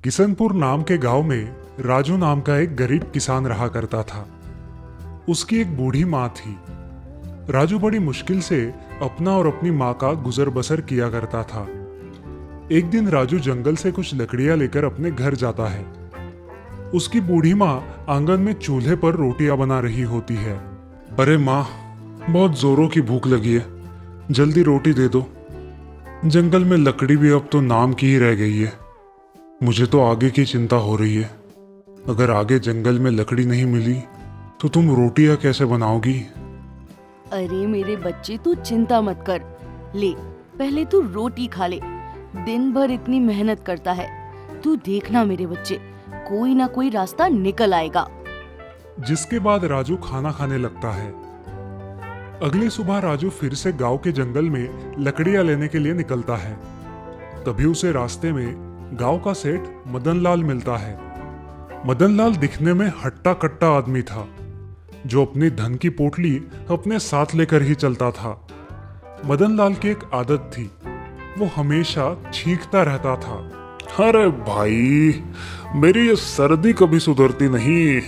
किशनपुर नाम के गांव में राजू नाम का एक गरीब किसान रहा करता था। उसकी एक बूढ़ी माँ थी। राजू बड़ी मुश्किल से अपना और अपनी माँ का गुजर बसर किया करता था। एक दिन राजू जंगल से कुछ लकड़ियां लेकर अपने घर जाता है। उसकी बूढ़ी माँ आंगन में चूल्हे पर रोटियां बना रही होती है। अरे माँ, बहुत जोरों की भूख लगी है, जल्दी रोटी दे दो। जंगल में लकड़ी भी अब तो नाम की ही रह गई है। मुझे तो आगे की चिंता हो रही है। अगर आगे जंगल में लकड़ी नहीं मिली तो तुम रोटियां कैसे बनाओगी? अरे मेरे बच्चे, तू चिंता मत कर। ले, पहले तू रोटी खा ले। दिन भर इतनी मेहनत करता है। तू देखना मेरे बच्चे, कोई ना कोई रास्ता निकल आएगा। जिसके बाद राजू खाना खाने लगता है। अगली सुबह राजू फिर से गांव के जंगल में लकड़ियां लेने के लिए निकलता है। तभी उसे रास्ते में गांव का सेठ मदन लाल मिलता है। मदन लाल दिखने में हट्टा कट्टा आदमी था, जो अपनी धन की पोटली अपने साथ लेकर ही चलता था। मदन लाल की एक आदत थी, वो हमेशा छींकता रहता था। अरे भाई, मेरी ये सर्दी कभी सुधरती नहीं।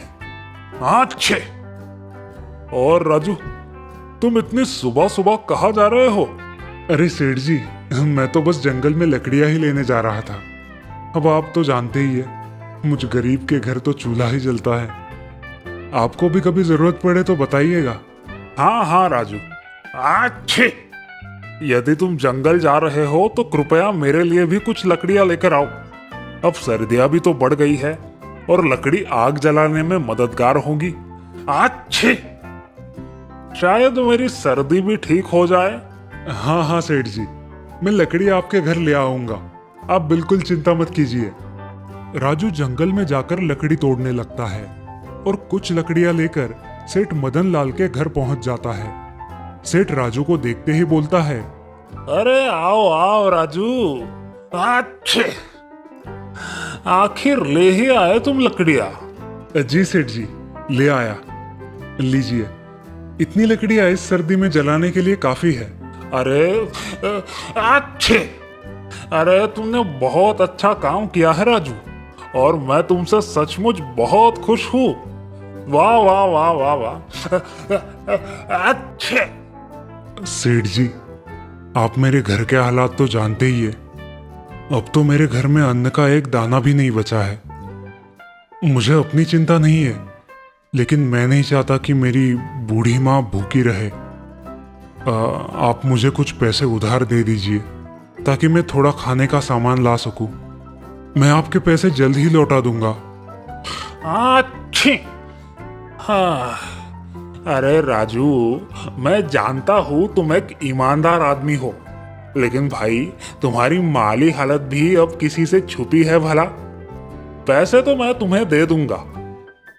अच्छे। और राजू, तुम इतनी सुबह सुबह कहाँ जा रहे हो? अरे सेठ जी, मैं तो बस जंगल में लकड़ियां ही लेने जा रहा था। अब आप तो जानते ही है, मुझ गरीब के घर तो चूल्हा ही जलता है। आपको भी कभी जरूरत पड़े तो बताइएगा। हाँ हाँ राजू, अच्छे। यदि तुम जंगल जा रहे हो तो कृपया मेरे लिए भी कुछ लकड़ियां लेकर आओ। अब सर्दियां भी तो बढ़ गई है और लकड़ी आग जलाने में मददगार होगी। अच्छे। शायद मेरी सर्दी भी ठीक हो जाए। हाँ हाँ सेठ जी, मैं लकड़ी आपके घर ले आऊंगा, आप बिल्कुल चिंता मत कीजिए। राजू जंगल में जाकर लकड़ी तोड़ने लगता है और कुछ लकड़ियां लेकर सेठ मदन लाल के घर पहुंच जाता है। सेठ राजू को देखते ही बोलता है, अरे आओ आओ राजू, अच्छे। आखिर ले ही आए तुम लकड़ियां? जी सेठ जी, ले आया। लीजिए, इतनी लकड़ियां इस सर्दी में जलाने के लिए काफी है। अरे अच्छे। अरे तुमने बहुत अच्छा काम किया है राजू, और मैं तुमसे सचमुच बहुत खुश हूँ। वाह वाह वाह वाह वाह। अच्छे। सेठ जी, आप मेरे घर के हालात तो जानते ही है। अब तो मेरे घर में अन्न का एक दाना भी नहीं बचा है। मुझे अपनी चिंता नहीं है, लेकिन मैं नहीं चाहता कि मेरी बूढ़ी माँ भूखी रहे। आप मुझे कुछ पैसे उधार दे दीजिए, ताकि मैं थोड़ा खाने का सामान ला सकूं। मैं आपके पैसे जल्द ही लौटा दूंगा। अच्छी। हाँ। अरे राजू, मैं जानता हूँ तुम एक ईमानदार आदमी हो, लेकिन भाई तुम्हारी माली हालत भी अब किसी से छुपी है भला। पैसे तो मैं तुम्हें दे दूंगा,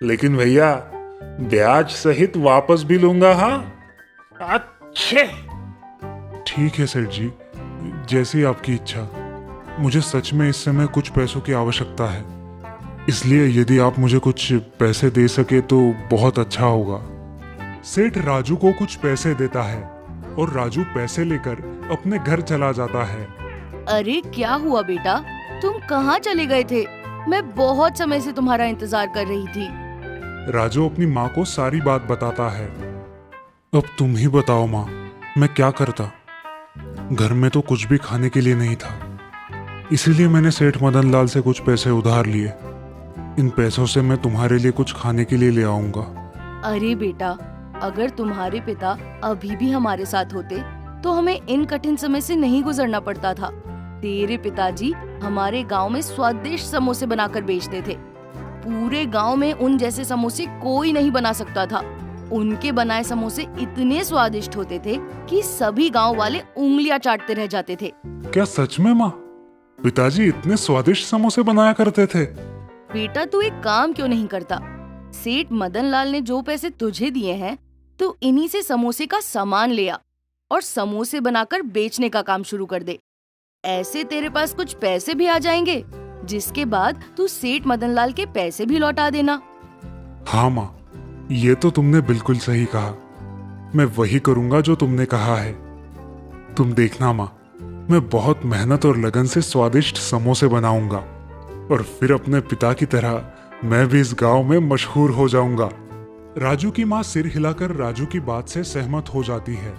लेकिन भैया ब्याज सहित वापस भी लूंगा। हाँ अच्छे। ठीक है सेठ जी, जैसी आपकी इच्छा। मुझे सच में इस समय कुछ पैसों की आवश्यकता है, इसलिए यदि आप मुझे कुछ पैसे दे सके तो बहुत अच्छा होगा। सेठ राजू को कुछ पैसे देता है और राजू पैसे लेकर अपने घर चला जाता है। अरे क्या हुआ बेटा, तुम कहाँ चले गए थे? मैं बहुत समय से तुम्हारा इंतजार कर रही थी। राजू अपनी माँ को सारी बात बताता है। अब तुम ही बताओ माँ, मैं क्या करता? घर में तो कुछ भी खाने के लिए नहीं था, इसीलिए मैंने सेठ मदन लाल से कुछ पैसे उधार लिए। इन पैसों से मैं तुम्हारे लिए कुछ खाने के लिए ले आऊंगा। अरे बेटा, अगर तुम्हारे पिता अभी भी हमारे साथ होते तो हमें इन कठिन समय से नहीं गुजरना पड़ता था। तेरे पिताजी हमारे गांव में स्वादिष्ट समोसे बनाकर बेचते थे। पूरे गांव में उन जैसे समोसे कोई नहीं बना सकता था। उनके बनाए समोसे इतने स्वादिष्ट होते थे कि सभी गांव वाले उंगलियां चाटते रह जाते थे। क्या सच में माँ, पिताजी इतने स्वादिष्ट समोसे बनाया करते थे? बेटा, तू एक काम क्यों नहीं करता? सेठ मदन लाल ने जो पैसे तुझे दिए हैं, तू इन्हीं से समोसे का सामान ले आ और समोसे बनाकर बेचने का काम शुरू कर दे। ऐसे तेरे पास कुछ पैसे भी आ जाएंगे, जिसके बाद तू सेठ मदन लाल के पैसे भी लौटा देना। हाँ माँ, ये तो तुमने बिल्कुल सही कहा। मैं वही करूंगा जो तुमने कहा है। तुम देखना माँ, मैं बहुत मेहनत और लगन से स्वादिष्ट समोसे बनाऊंगा। और फिर अपने पिता की तरह मैं भी इस गांव में मशहूर हो जाऊंगा। राजू की माँ सिर हिलाकर राजू की बात से सहमत हो जाती है।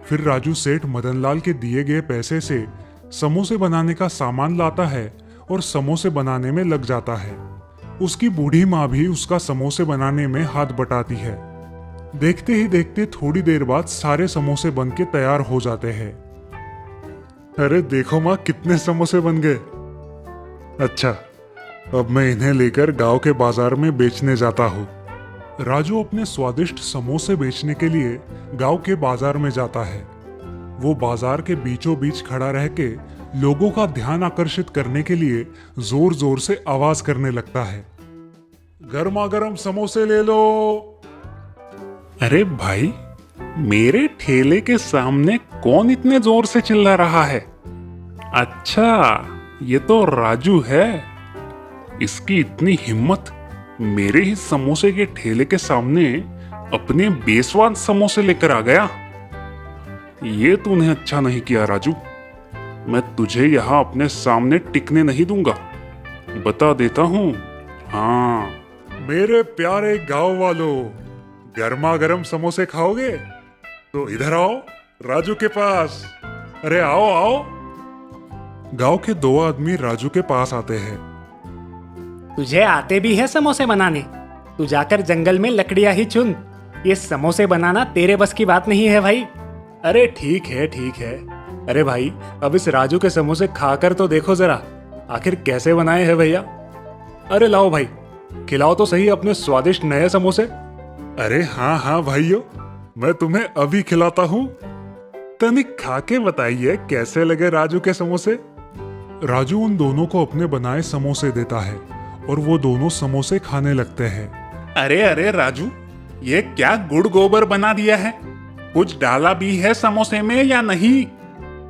फिर राजू सेठ मदनलाल के दिए गए पैसे से समोसे बनाने का सामान लाता है और समोसे बनाने में लग जाता है। उसकी बूढ़ी माँ भी उसका समोसे बनाने में हाथ बटाती है। देखते ही देखते थोड़ी देर बाद सारे समोसे बन के तैयार हो जाते हैं। अरे देखो माँ, कितने समोसे बन गए। अच्छा, अब मैं इन्हें लेकर गांव के बाजार में बेचने जाता हूँ। राजू अपने स्वादिष्ट समोसे बेचने के लिए गांव के बाजार में जाता है। वो बाजार के बीचों बीच खड़ा रह के लोगों का ध्यान आकर्षित करने के लिए जोर जोर से आवाज करने लगता है, गर्मा गर्म समोसे ले लो। अरे भाई, मेरे ठेले के सामने कौन इतने जोर से चिल्ला रहा है? अच्छा, ये तो राजू है। इसकी इतनी हिम्मत, मेरे ही समोसे के ठेले के सामने अपने बेस्वाद समोसे लेकर आ गया। ये तूने अच्छा नहीं किया राजू। मैं तुझे यहां अपने सामने टिकने नहीं दूंगा, बता देता हूं। हाँ, मेरे प्यारे गांव वालों, गर्मा गर्म समोसे खाओगे तो इधर आओ राजू के पास। अरे आओ आओ। गांव के दो आदमी राजू के पास आते हैं। तुझे आते भी है समोसे बनाने? तू जाकर जंगल में लकड़ियां ही चुन। ये समोसे बनाना तेरे बस की बात नहीं है भाई। अरे ठीक है ठीक है। अरे भाई, अब इस राजू के समोसे खाकर तो देखो जरा, आखिर कैसे बनाए हैं भैया। अरे लाओ भाई, खिलाओ तो सही अपने स्वादिष्ट नए समोसे। अरे हाँ हाँ भाइयों, मैं तुम्हें अभी खिलाता हूँ। तनिक खा के बताइए कैसे लगे राजू के समोसे। राजू उन दोनों को अपने बनाए समोसे देता है और वो दोनों समोसे खाने लगते हैं। अरे अरे राजू, ये क्या गुड़ गोबर बना दिया है? कुछ डाला भी है समोसे में या नहीं?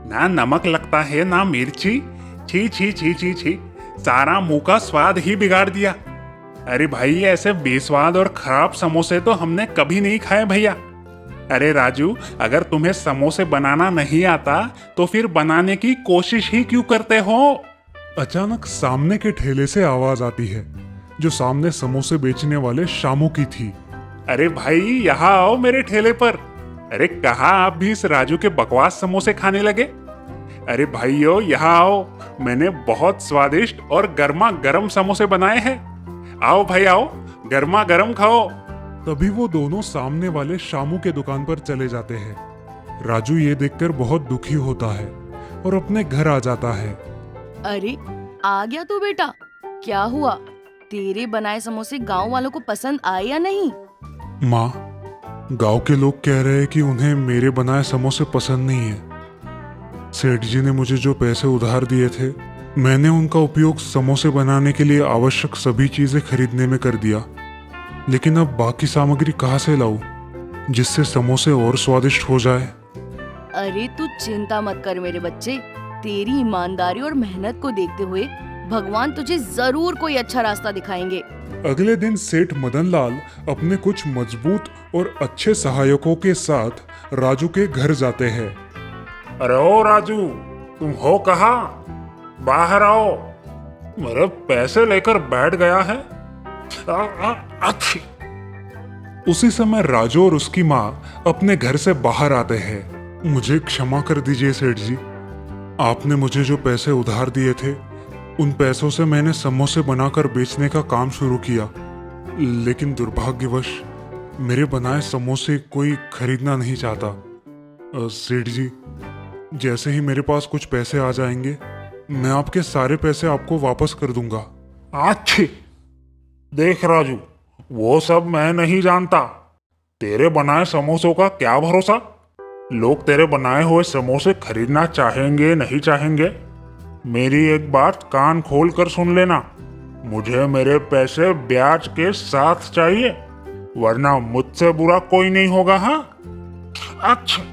ना नमक लगता है ना मिर्ची। छी छी छी छी छी, सारा मुंह का स्वाद ही बिगाड़ दिया। अरे भाई, ऐसे बेस्वाद और खराब समोसे तो हमने कभी नहीं खाए भैया। अरे राजू, अगर तुम्हें समोसे बनाना नहीं आता तो फिर बनाने की कोशिश ही क्यों करते हो? अचानक सामने के ठेले से आवाज आती है, जो सामने समोसे बेचने वाले शामू की थी। अरे भाई, यहाँ आओ मेरे ठेले पर। अरे कहा आप भी इस राजू के बकवास समोसे खाने लगे? अरे भाइयों, यहाँ आओ, मैंने बहुत स्वादिष्ट और गर्मा गर्म समोसे बनाए हैं। आओ भाई आओ, गर्मा गर्म खाओ। तभी वो दोनों सामने वाले शामू के दुकान पर चले जाते हैं। राजू ये देखकर बहुत दुखी होता है और अपने घर आ जाता है। अरे आ गया तू बेटा, क्या हुआ? तेरे बनाए समोसे गांव वालों को पसंद आए या नहीं? माँ, गांव के लोग कह रहे हैं कि उन्हें मेरे बनाए समोसे पसंद नहीं है। सेठ जी ने मुझे जो पैसे उधार दिए थे, मैंने उनका उपयोग समोसे बनाने के लिए आवश्यक सभी चीजें खरीदने में कर दिया। लेकिन अब बाकी सामग्री कहाँ से लाऊं, जिससे समोसे और स्वादिष्ट हो जाए? अरे तू चिंता मत कर मेरे बच्चे, तेरी ईमानदारी और मेहनत को देखते हुए भगवान तुझे जरूर कोई अच्छा रास्ता दिखाएंगे। अगले दिन सेठ मदनलाल अपने कुछ मजबूत और अच्छे सहायकों के साथ राजू के घर जाते हैं। अरे ओ राजू, तुम हो कहाँ? बाहर आओ, मेरे पैसे लेकर बैठ गया है। उसी समय राजू और उसकी माँ अपने घर से बाहर आते हैं। मुझे क्षमा कर दीजिए सेठ जी, आपने मुझे जो पैसे उधार दिए थे, उन पैसों से मैंने समोसे बनाकर बेचने का काम शुरू किया। लेकिन दुर्भाग्यवश मेरे बनाए समोसे कोई खरीदना नहीं चाहता। सेठ जी, जैसे ही मेरे पास कुछ पैसे आ जाएंगे, मैं आपके सारे पैसे आपको वापस कर दूंगा। अच्छी देख राजू, वो सब मैं नहीं जानता। तेरे बनाए समोसों का क्या भरोसा? लोग तेरे बनाए हुए समोसे खरीदना चाहेंगे नहीं चाहेंगे। मेरी एक बात कान खोल कर सुन लेना, मुझे मेरे पैसे ब्याज के साथ चाहिए, वरना मुझसे बुरा कोई नहीं होगा। हाँ, अच्छा।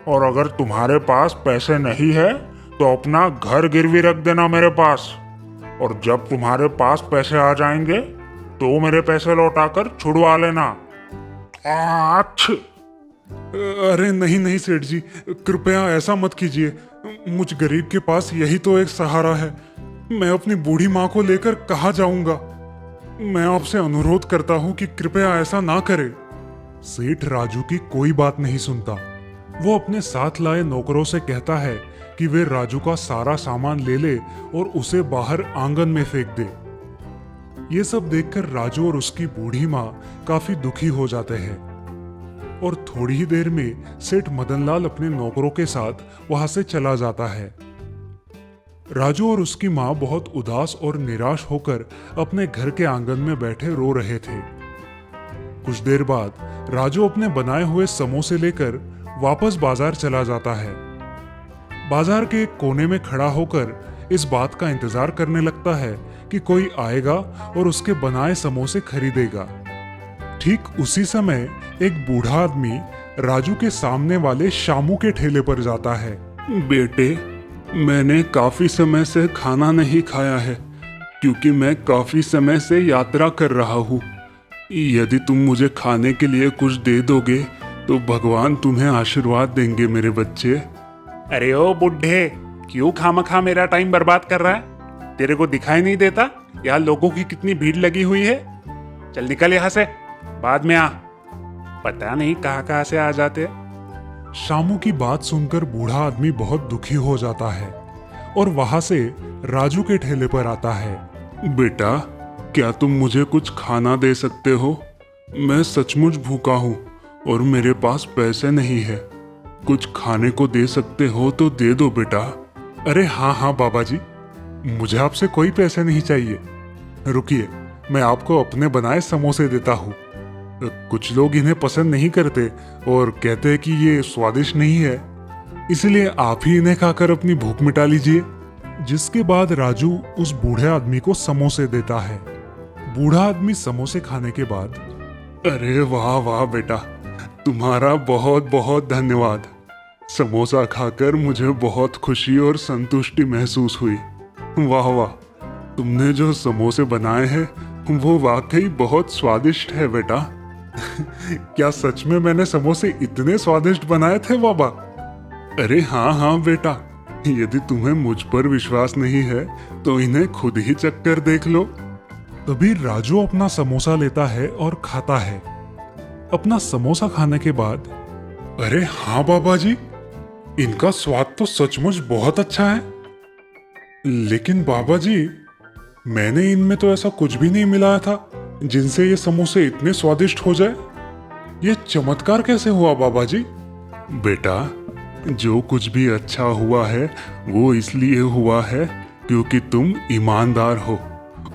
और अगर तुम्हारे पास पैसे नहीं है तो अपना घर गिरवी रख देना मेरे पास, और जब तुम्हारे पास पैसे आ जाएंगे तो मेरे पैसे लौटाकर छुड़वा लेना। अच्छा। अरे नहीं नहीं सेठ जी, कृपया ऐसा मत कीजिए। मुझ गरीब के पास यही तो एक सहारा है। मैं अपनी बूढ़ी माँ को लेकर कहाँ जाऊंगा? मैं आपसे अनुरोध करता हूँ कि कृपया ऐसा ना करें। सेठ राजू की कोई बात नहीं सुनता। वो अपने साथ लाए नौकरों से कहता है कि वे राजू का सारा सामान ले ले और उसे बाहर आंगन में फेंक दे। ये सब देखकर राजू और उसकी बूढ़ी माँ काफी दुखी हो जाते हैं और थोड़ी ही देर में सेठ मदनलाल अपने नौकरों के साथ वहां से चला जाता है। राजू और उसकी माँ बहुत उदास और निराश होकर अपने घर के आंगन में बैठे रो रहे थे। कुछ देर बाद राजू अपने बनाए हुए समोसे लेकर वापस बाजार चला जाता है। बाजार के एक कोने में खड़ा होकर इस बात का इंतजार करने लगता है कि कोई आएगा और उसके बनाए समोसे खरीदेगा। ठीक उसी समय एक बूढ़ा आदमी राजू के सामने वाले शामू के ठेले पर जाता है। बेटे, मैंने काफी समय से खाना नहीं खाया है क्योंकि मैं काफी समय से यात्रा कर रहा हूँ। यदि तुम मुझे खाने के लिए कुछ दे दोगे तो भगवान तुम्हें आशीर्वाद देंगे मेरे बच्चे। अरे ओ बुढ़े, क्यों खामखा मेरा टाइम बर्बाद कर रहा है? तेरे को दिखाई नहीं देता यहाँ लोगों की कितनी भीड़ लगी हुई है? चल निकल यहाँ से, बाद में आ। पता नहीं कहाँ से आ जाते हैं। शामू की बात सुनकर बूढ़ा आदमी बहुत दुखी हो जाता है और वहां से राजू के ठेले पर आता है। बेटा, क्या तुम मुझे कुछ खाना दे सकते हो? मैं सचमुच भूखा हूँ और मेरे पास पैसे नहीं है। कुछ खाने को दे सकते हो तो दे दो बेटा। अरे हाँ हाँ बाबा जी, मुझे आपसे कोई पैसे नहीं चाहिए। रुकिए, मैं आपको अपने बनाए समोसे देता हूँ। कुछ लोग इन्हें पसंद नहीं करते और कहते हैं कि ये स्वादिष्ट नहीं है, इसलिए आप ही इन्हें खाकर अपनी भूख मिटा लीजिए। जिसके बाद राजू उस बूढ़े आदमी को समोसे देता है। बूढ़ा आदमी समोसे खाने के बाद, अरे वाह वाह बेटा, तुम्हारा बहुत बहुत धन्यवाद। समोसा खाकर मुझे बहुत खुशी और संतुष्टि महसूस हुई। वाह वाह, तुमने जो समोसे बनाए हैं वो वाकई बहुत स्वादिष्ट है बेटा। क्या सच में मैंने समोसे इतने स्वादिष्ट बनाए थे बाबा? अरे हाँ हाँ बेटा, यदि तुम्हें मुझ पर विश्वास नहीं है तो इन्हें खुद ही चखकर देख लो। तभी राजू अपना समोसा लेता है और खाता है। अपना समोसा खाने के बाद, अरे हाँ बाबा जी, इनका स्वाद तो सचमुच बहुत अच्छा है। लेकिन बाबा जी, मैंने इनमें तो ऐसा कुछ भी नहीं मिलाया था जिनसे ये समोसे इतने स्वादिष्ट हो जाए। ये चमत्कार कैसे हुआ बाबा जी? बेटा, जो कुछ भी अच्छा हुआ है वो इसलिए हुआ है क्योंकि तुम ईमानदार हो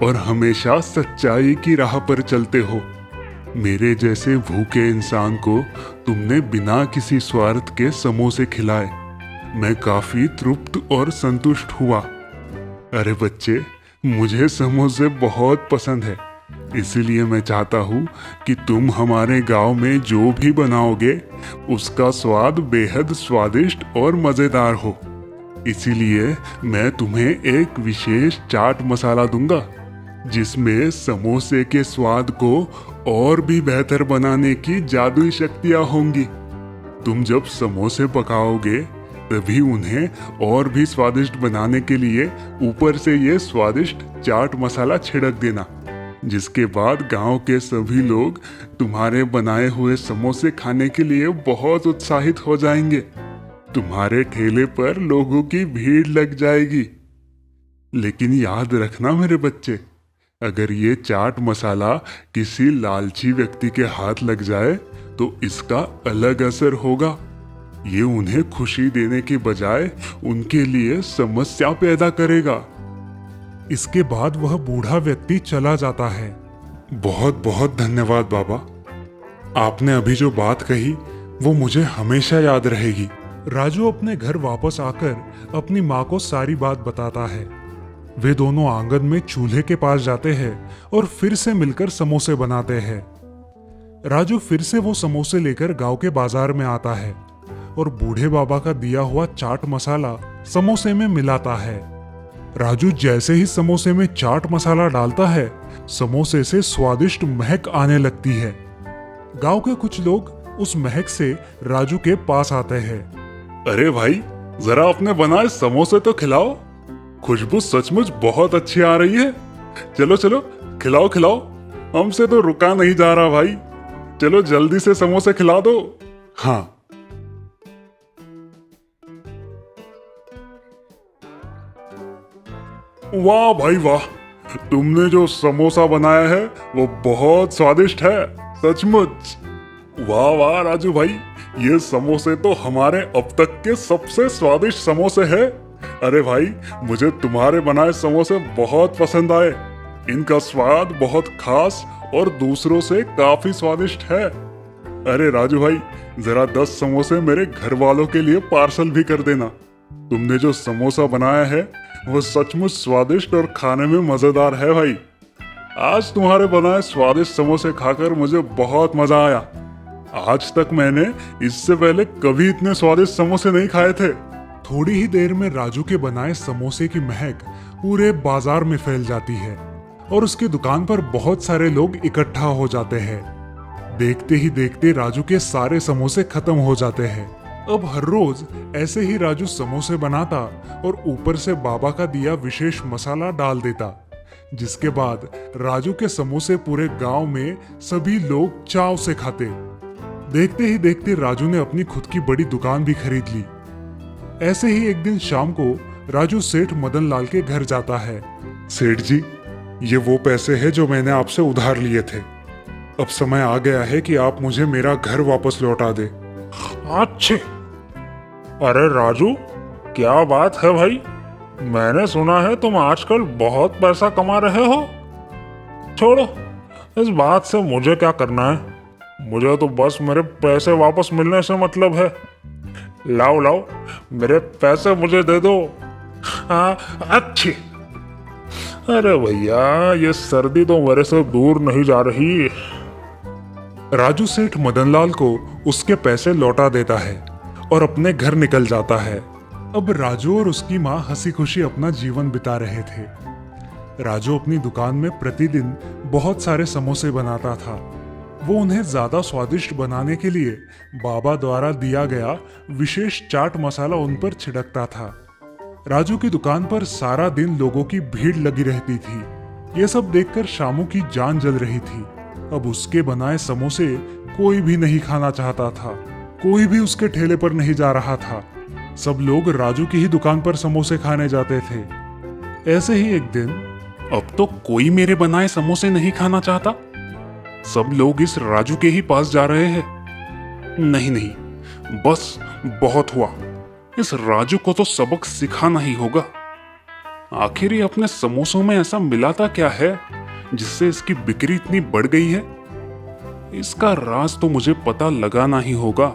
और हमेशा सच्चाई की राह पर चलते हो। मेरे जैसे भूखे इंसान को तुमने बिना किसी स्वार्थ के समोसे खिलाए। मैं काफी तृप्त और संतुष्ट हुआ। अरे बच्चे, मुझे समोसे बहुत पसंद है, इसीलिए मैं चाहता हूँ कि तुम हमारे गांव में जो भी बनाओगे उसका स्वाद बेहद स्वादिष्ट और मजेदार हो। इसीलिए मैं तुम्हें एक विशेष चाट मसाला दूंगा जिसमें समोसे के स्वाद को और भी बेहतर बनाने की जादुई शक्तियां होंगी। तुम जब समोसे पकाओगे तभी उन्हें और भी स्वादिष्ट बनाने के लिए ऊपर से ये स्वादिष्ट चाट मसाला छिड़क देना, जिसके बाद गांव के सभी लोग तुम्हारे बनाए हुए समोसे खाने के लिए बहुत उत्साहित हो जाएंगे। तुम्हारे ठेले पर लोगों की भीड़ लग जाएगी। लेकिन याद रखना मेरे बच्चे, अगर ये चाट मसाला किसी लालची व्यक्ति के हाथ लग जाए तो इसका अलग असर होगा। ये उन्हें खुशी देने के बजाय उनके लिए समस्या पैदा करेगा। इसके बाद वह बूढ़ा व्यक्ति चला जाता है। बहुत बहुत धन्यवाद बाबा, आपने अभी जो बात कही वो मुझे हमेशा याद रहेगी। राजू अपने घर वापस आकर अपनी माँ को सारी बात बताता है। वे दोनों आंगन में चूल्हे के पास जाते हैं और फिर से मिलकर समोसे बनाते हैं। राजू फिर से वो समोसे लेकर गांव के बाजार में आता है और बूढ़े बाबा का दिया हुआ चाट मसाला समोसे में मिलाता है। राजू जैसे ही समोसे में चाट मसाला डालता है, समोसे से स्वादिष्ट महक आने लगती है। गांव के कुछ लोग उस महक से राजू के पास आते हैं। अरे भाई, जरा अपने बनाए समोसे तो खिलाओ। खुशबू सचमुच बहुत अच्छी आ रही है। चलो चलो, खिलाओ खिलाओ, हमसे तो रुका नहीं जा रहा भाई। चलो जल्दी से समोसे खिला दो। हाँ। वाह भाई वाह, तुमने जो समोसा बनाया है वो बहुत स्वादिष्ट है, सचमुच। वाह वाह राजू भाई, ये समोसे तो हमारे अब तक के सबसे स्वादिष्ट समोसे हैं। अरे भाई, मुझे तुम्हारे बनाए समोसे बहुत पसंद आए। इनका स्वाद बहुत खास और दूसरों से काफी स्वादिष्ट है। अरे राजू भाई, जरा 10 समोसे मेरे घर वालों के लिए पार्सल भी कर देना। तुमने जो समोसा बनाया है वो सचमुच स्वादिष्ट और खाने में मजेदार है भाई। आज तुम्हारे बनाए स्वादिष्ट समोसे खाकर मुझे बहुत मजा आया। आज तक मैंने इससे पहले कभी इतने स्वादिष्ट समोसे नहीं खाए थे। थोड़ी ही देर में राजू के बनाए समोसे की महक पूरे बाजार में फैल जाती है और उसकी दुकान पर बहुत सारे लोग इकट्ठा हो जाते हैं। देखते ही देखते राजू के सारे समोसे खत्म हो जाते हैं। अब हर रोज ऐसे ही राजू समोसे बनाता और ऊपर से बाबा का दिया विशेष मसाला डाल देता, जिसके बाद राजू के समोसे पूरे गांव में सभी लोग चाव से खाते। देखते ही देखते राजू ने अपनी खुद की बड़ी दुकान भी खरीद ली। ऐसे ही एक दिन शाम को राजू सेठ मदन लाल के घर जाता है। सेठ जी, ये वो पैसे हैं जो मैंने आपसे उधार लिए थे। अब समय आ गया है कि आप मुझे मेरा घर वापस लौटा दे। अच्छे, अरे राजू, क्या बात है भाई? मैंने सुना है तुम आजकल बहुत पैसा कमा रहे हो। छोड़ो, इस बात से मुझे क्या करना है। मुझे तो बस मेरे पैसे वापस मिलने से मतलब है। लाओ लाओ, मेरे पैसे मुझे दे दो। हाँ, अच्छी। अरे भैया, ये सर्दी तो मेरे से दूर नहीं जा रही। राजू सेठ मदनलाल को उसके पैसे लौटा देता है और अपने घर निकल जाता है। अब राजू और उसकी माँ हंसी खुशी अपना जीवन बिता रहे थे। राजू अपनी दुकान में प्रतिदिन बहुत सारे समोसे बनाता था। वो उन्हें ज्यादा स्वादिष्ट बनाने के लिए बाबा द्वारा दिया गया विशेष चाट मसाला उन पर छिड़कता था। राजू की दुकान पर सारा दिन लोगों की भीड़ लगी रहती थी। ये सब देखकर शामू की जान जल रही थी। अब उसके बनाए समोसे कोई भी नहीं खाना चाहता था। कोई भी उसके ठेले पर नहीं जा रहा था। सब लोग राजू की ही दुकान पर समोसे खाने जाते थे। ऐसे ही एक दिन, अब तो कोई मेरे बनाए समोसे नहीं खाना चाहता। सब लोग इस राजू के ही पास जा रहे हैं। नहीं नहीं, बस बहुत हुआ। इस राजू को तो सबक सिखाना ही होगा। आखिर ये अपने समोसों में ऐसा मिलाता क्या है जिससे इसकी बिक्री इतनी बढ़ गई है? इसका राज तो मुझे पता लगाना ही होगा।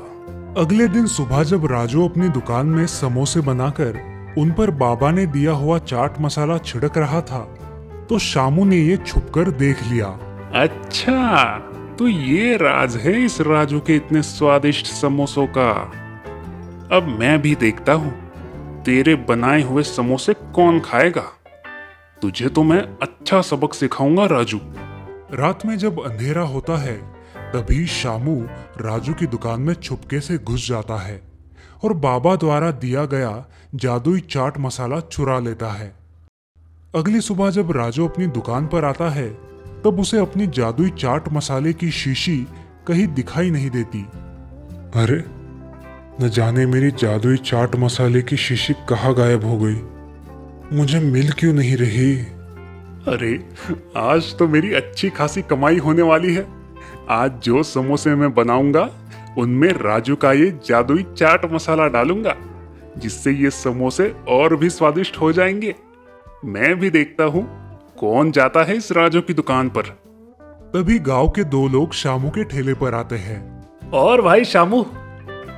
अगले दिन सुबह जब राजू अपनी दुकान में समोसे बनाकर उन पर बाबा ने दिया हुआ चाट मसाला छिड़क रहा था, तो शामू ने ये छुपकर देख लिया। अच्छा, तो ये राज है इस राजू के इतने स्वादिष्ट समोसों का। अब मैं भी देखता हूँ तेरे बनाए हुए समोसे कौन खाएगा। तुझे तो मैं अच्छा सबक सिखाऊंगा राजू। रात में जब अंधेरा होता है तभी शामू राजू की दुकान में चुपके से घुस जाता है और बाबा द्वारा दिया गया जादुई चाट मसाला चुरा लेता है। अगली सुबह जब राजू अपनी दुकान पर आता है तब उसे अपनी जादुई चाट मसाले की शीशी कहीं दिखाई नहीं देती। अरे, न जाने मेरी जादुई चाट मसाले की शीशी कहाँ गायब हो गई। मुझे मिल क्यों नहीं रही? अरे, आज तो मेरी अच्छी खासी कमाई होने वाली है। आज जो समोसे मैं बनाऊंगा उनमें राजू का ये जादुई चाट मसाला डालूंगा, जिससे ये समोसे और भी स्वादिष्ट हो जाएंगे। मैं भी देखता हूँ कौन जाता है इस राजू की दुकान पर। तभी गांव के 2 लोग शामू के ठेले पर आते हैं। और भाई शामू,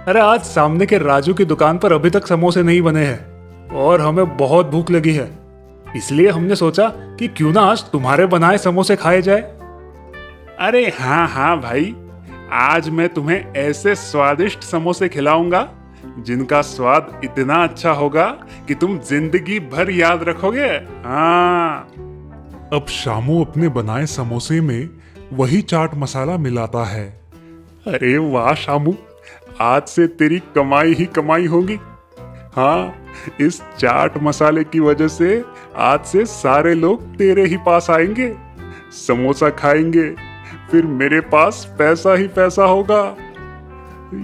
अरे आज सामने के राजू की दुकान पर अभी तक समोसे नहीं बने हैं और हमें बहुत भूख लगी है। इसलिए हमने सोचा कि क्यों ना आज तुम्हारे बनाए समोसे खाए जाए। अरे हाँ हाँ भाई, आज मैं तुम्हें ऐसे स्वादिष्ट समोसे खिलाऊंगा जिनका स्वाद इतना अच्छा होगा कि तुम जिंदगी भर याद रखोगे। हाँ। अब शामू अपने बनाए समोसे में वही चाट मसाला मिलाता है। अरे वाह शामू, आज से तेरी कमाई ही कमाई होगी। हाँ, इस चाट मसाले की वजह से आज से सारे लोग तेरे ही पास आएंगे, समोसा खाएंगे, फिर मेरे पास पैसा ही पैसा होगा।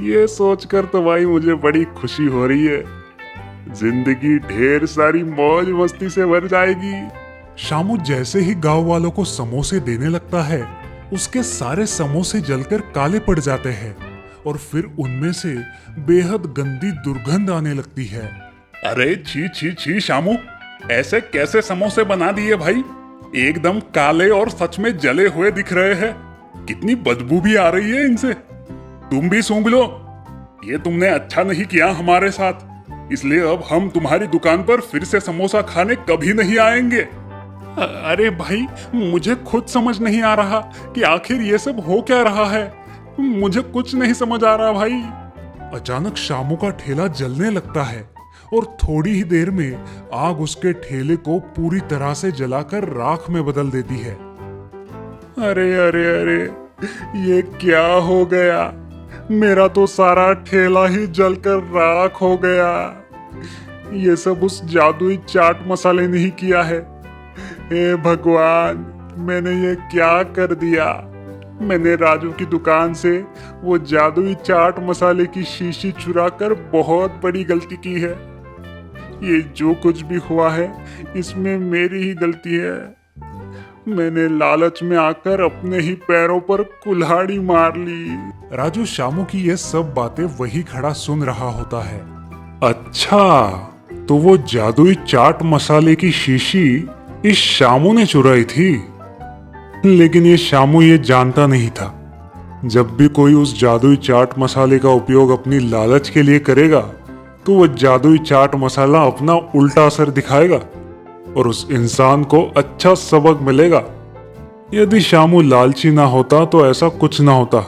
ये सोचकर तो भाई मुझे बड़ी खुशी हो रही है। जिंदगी ढेर सारी मौज मस्ती से भर जाएगी। शामू जैसे ही गांव वालों को समोसे देने लगता है, उसके सारे समोसे जलकर काले पड़ जाते हैं और फिर उनमें से बेहद गंदी दुर्गंध आने लगती है। अरे छी छी छी शामू, ऐसे कैसे समोसे बना दिए भाई? एकदम काले और सच में जले हुए दिख रहे हैं। कितनी बदबू भी आ रही है इनसे। तुम भी सूंघ लो। ये तुमने अच्छा नहीं किया हमारे साथ, इसलिए अब हम तुम्हारी दुकान पर फिर से समोसा खाने कभी नहीं आएंगे। अरे भाई, मुझे खुद समझ नहीं आ रहा कि आखिर ये सब हो क्या रहा है। मुझे कुछ नहीं समझ आ रहा भाई। अचानक शामू का ठेला जलने लगता है और थोड़ी ही देर में आग उसके ठेले को पूरी तरह से जलाकर राख में बदल देती है। अरे अरे अरे, ये क्या हो गया? मेरा तो सारा ठेला ही जलकर राख हो गया। ये सब उस जादुई चाट मसाले ने ही किया है। हे भगवान, मैंने ये क्या कर दिया? मैंने राजू की दुकान से वो जादुई चाट मसाले की शीशी चुराकर बहुत बड़ी गलती की है। ये जो कुछ भी हुआ है, इसमें मेरी ही गलती है। मैंने लालच में आकर अपने ही पैरों पर कुल्हाड़ी मार ली। राजू शामू की ये सब बातें वही खड़ा सुन रहा होता है। अच्छा, तो वो जादुई चाट मसाले की शीशी इस शामू ने चुराई थी। लेकिन ये शामू ये जानता नहीं था, जब भी कोई उस जादुई चाट मसाले का उपयोग अपनी लालच के लिए करेगा, तो वो जादुई चाट मसाला अपना उल्टा असर दिखाएगा और उस इंसान को अच्छा सबक मिलेगा। यदि शामू लालची ना होता तो ऐसा कुछ ना होता।